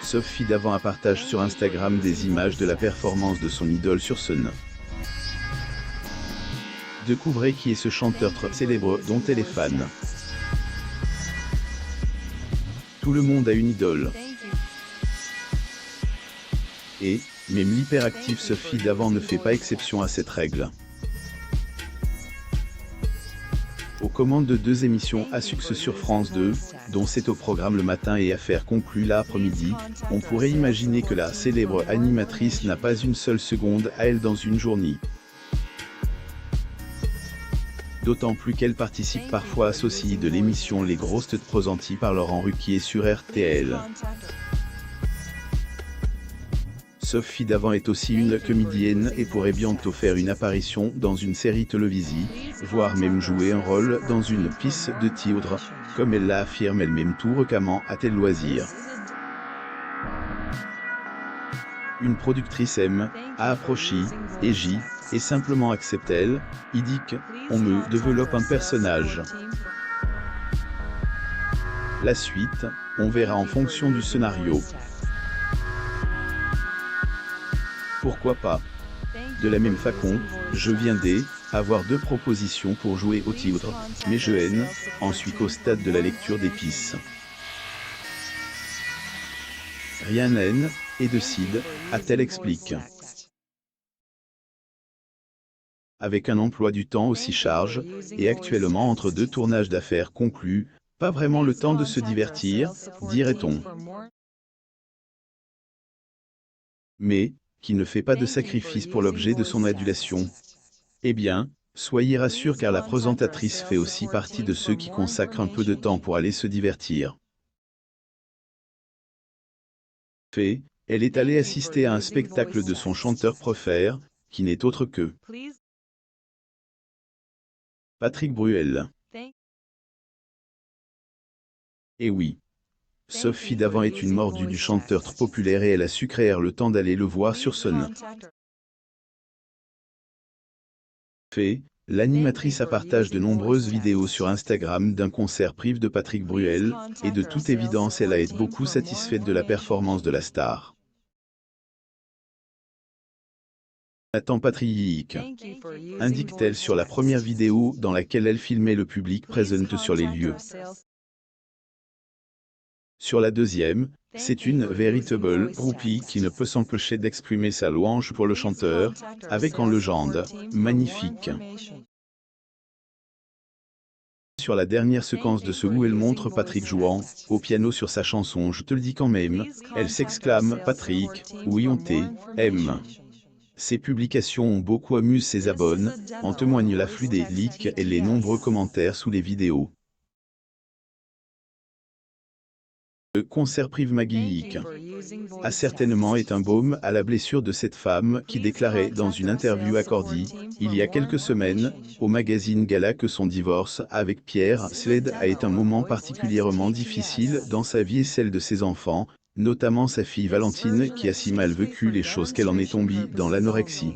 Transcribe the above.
Sophie Davant a partagé sur Instagram des images de la performance de son idole sur scène. Découvrez qui est ce chanteur célèbre dont elle est fan. Tout le monde a une idole. Et, même l'hyperactive Sophie Davant ne fait pas exception à cette règle. Aux commandes de 2 émissions à succès sur France 2, dont c'est au programme le matin et Affaires conclues l'après-midi, on pourrait imaginer que la célèbre animatrice n'a pas une seule seconde à elle dans une journée. D'autant plus qu'elle participe parfois associée de l'émission Les Grosses Têtes présentée par Laurent Ruquier sur RTL. Sophie Davant est aussi une comédienne et pourrait bientôt faire une apparition dans une série télévisée, voire même jouer un rôle dans une pièce de théâtre, comme elle l'affirme elle-même tout récemment à tel loisir. Une productrice a approché, et et simplement accepte-t-elle, il dit que « on me développe un personnage ». La suite, on verra en fonction du scénario. Pourquoi pas? De la même façon, je viens d'avoir 2 propositions pour jouer au théâtre, mais je en suis qu'au stade de la lecture des pistes. Rien et décide, a-t-elle expliqué. Avec un emploi du temps aussi chargé, et actuellement entre 2 tournages d'affaires conclus, pas vraiment le temps de se divertir, dirait-on. Mais, qui ne fait pas de sacrifice pour l'objet de son adulation. Eh bien, soyez rassurés car la présentatrice fait aussi partie de ceux qui consacrent un peu de temps pour aller se divertir. Elle est allée assister à un spectacle de son chanteur préféré, qui n'est autre que Patrick Bruel. Et oui, Sophie Davant est une mordue du chanteur populaire et elle a su créer le temps d'aller le voir sur scène. L'animatrice a partagé de nombreuses vidéos sur Instagram d'un concert privé de Patrick Bruel, et de toute évidence elle a été beaucoup satisfaite de la performance de la star. Nathan Patrick, indique-t-elle sur la première vidéo dans laquelle elle filmait le public présent sur les lieux. Sur la deuxième, c'est une véritable groupie qui ne peut s'empêcher d'exprimer sa louange pour le chanteur, avec en légende « magnifique ». Sur la dernière séquence de ce où elle montre Patrick jouant au piano sur sa chanson Je te le dis quand même, elle s'exclame « Patrick, oui on t'aime ». Ces publications ont beaucoup amusé ses abonnés, en témoigne l'afflux des likes et les nombreux commentaires sous les vidéos. Le concert privé magique a certainement été un baume à la blessure de cette femme qui déclarait dans une interview accordée, il y a quelques semaines, au magazine Gala que son divorce avec Pierre Sled a été un moment particulièrement difficile dans sa vie et celle de ses enfants, notamment sa fille Valentine qui a si mal vécu les choses qu'elle en est tombée dans l'anorexie.